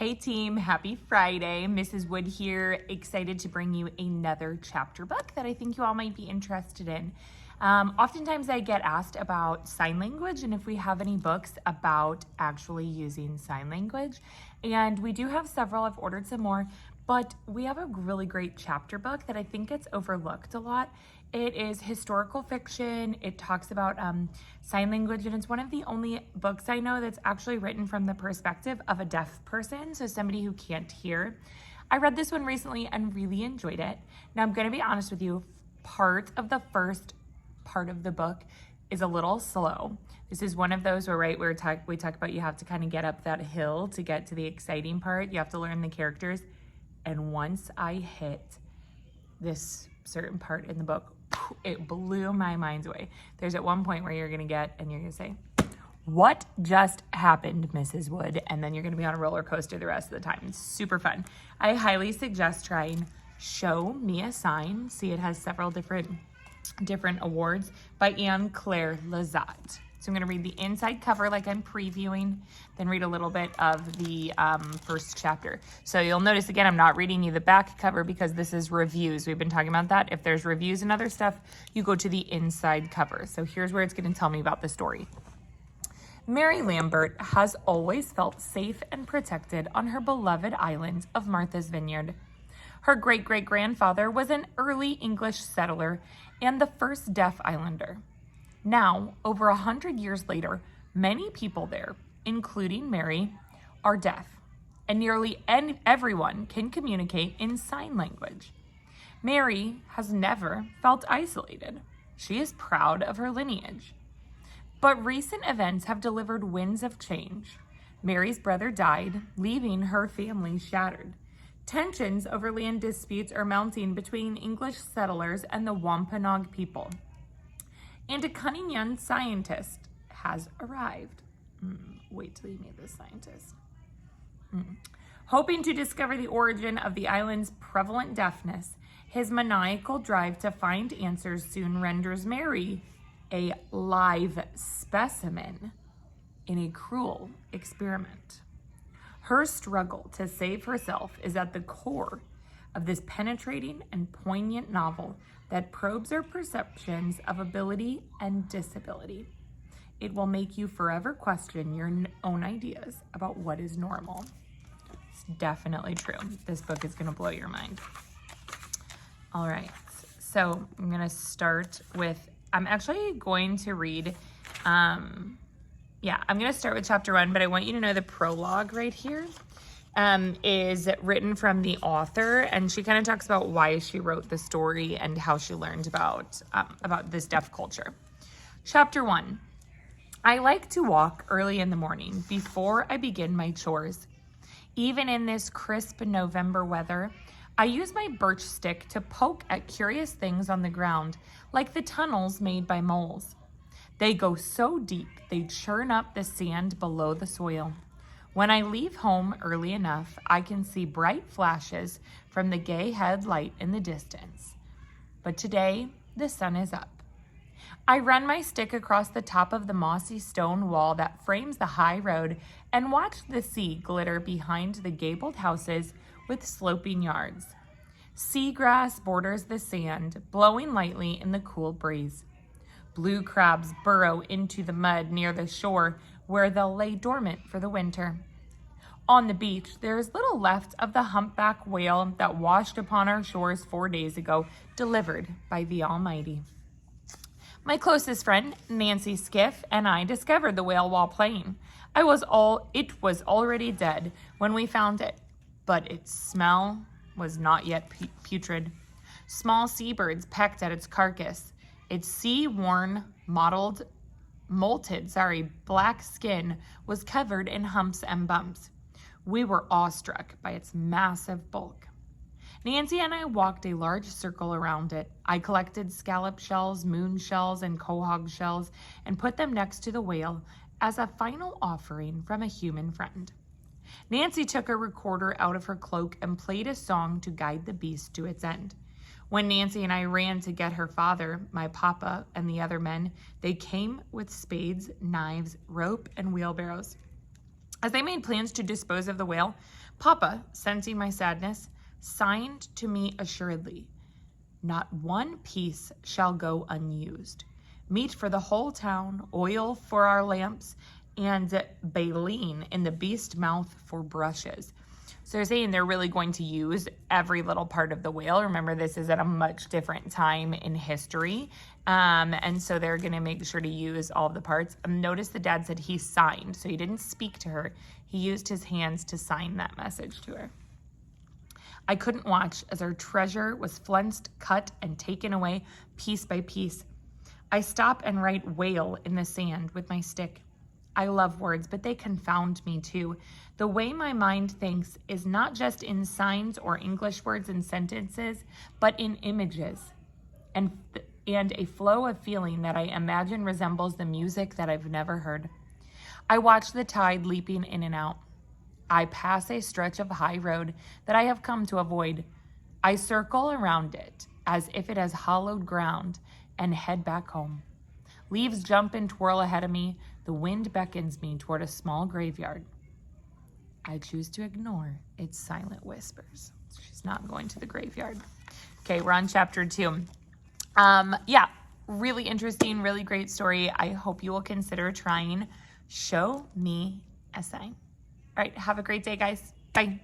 Hey team, happy Friday. Mrs. Wood here, excited to bring you another chapter book that I think you all might be interested in. Oftentimes I get asked about sign language and if we have any books about actually using sign language. And we do have several, I've ordered some more, but we have a really great chapter book that I think gets overlooked a lot. It is historical fiction. It talks about sign language, and it's one of the only books I know that's actually written from the perspective of a deaf person, so somebody who can't hear. I read this one recently and really enjoyed it. Now, I'm going to be honest with you, part of the first part of the book is a little slow. This is one of those where, right, we talk about you have to kind of get up that hill to get to the exciting part. You have to learn the characters. And once I hit this certain part in the book, it blew my mind away. There's at one point where you're going to say, "What just happened, Mrs. Wood?" And then you're going to be on a roller coaster the rest of the time. It's super fun. I highly suggest trying Show Me a Sign. See, it has several different awards by Anne-Claire Lazat. So I'm going to read the inside cover like I'm previewing, then read a little bit of the first chapter. So you'll notice, again, I'm not reading you the back cover because this is reviews. We've been talking about that. If there's reviews and other stuff, you go to the inside cover. So here's where it's going to tell me about the story. Mary Lambert has always felt safe and protected on her beloved island of Martha's Vineyard. Her great-great-grandfather was an early English settler and the first deaf islander. Now, over 100 years later, many people there, including Mary, are deaf, and nearly everyone can communicate in sign language. Mary has never felt isolated. She is proud of her lineage. But recent events have delivered winds of change. Mary's brother died, leaving her family shattered. Tensions over land disputes are mounting between English settlers and the Wampanoag people. And a cunning young scientist has arrived. Wait till you meet this scientist. Hoping to discover the origin of the island's prevalent deafness, his maniacal drive to find answers soon renders Mary a live specimen in a cruel experiment. Her struggle to save herself is at the core of this penetrating and poignant novel that probes our perceptions of ability and disability. It will make you forever question your own ideas about what is normal. It's definitely true. This book is going to blow your mind. All right, so I'm going to start with, I'm actually going to read, I'm going to start with chapter 1, but I want you to know the prologue right here is written from the author, and she kind of talks about why she wrote the story and how she learned about this deaf culture. Chapter 1. I like to walk early in the morning before I begin my chores. Even in this crisp November weather, I use my birch stick to poke at curious things on the ground, like the tunnels made by moles. They go so deep, they churn up the sand below the soil. When I leave home early enough, I can see bright flashes from the gay headlight in the distance. But today, the sun is up. I run my stick across the top of the mossy stone wall that frames the high road and watch the sea glitter behind the gabled houses with sloping yards. Seagrass borders the sand, blowing lightly in the cool breeze. Blue crabs burrow into the mud near the shore, where they'll lay dormant for the winter. On the beach, there is little left of the humpback whale that washed upon our shores 4 days ago, delivered by the Almighty. My closest friend, Nancy Skiff, and I discovered the whale while playing. It was already dead when we found it, but its smell was not yet putrid. Small seabirds pecked at its carcass. Its sea-worn, molted black skin was covered in humps and bumps. We were awestruck by its massive bulk. Nancy and I walked a large circle around it. I collected scallop shells, moon shells, and quahog shells and put them next to the whale as a final offering from a human friend. Nancy took a recorder out of her cloak and played a song to guide the beast to its end. When Nancy and I ran to get her father, my papa, and the other men, they came with spades, knives, rope, and wheelbarrows. As they made plans to dispose of the whale, Papa, sensing my sadness, signed to me assuredly, "Not one piece shall go unused. Meat for the whole town, oil for our lamps, and baleen in the beast mouth for brushes." So they're saying they're really going to use every little part of the whale. Remember, this is at a much different time in history. And so they're going to make sure to use all of the parts. Notice the dad said he signed. So he didn't speak to her. He used his hands to sign that message to her. I couldn't watch as our treasure was flensed, cut, and taken away piece by piece. I stop and write whale in the sand with my stick. I love words, but they confound me too. The way my mind thinks is not just in signs or English words and sentences, but in images and a flow of feeling that I imagine resembles the music that I've never heard. I watch the tide leaping in and out. I pass a stretch of high road that I have come to avoid. I circle around it as if it has hollowed ground and head back home. Leaves jump and twirl ahead of me. The wind beckons me toward a small graveyard. I choose to ignore its silent whispers. She's not going to the graveyard. Okay, we're on chapter 2. Yeah, really interesting, really great story. I hope you will consider trying Show Me a Sign. All right, have a great day, guys. Bye.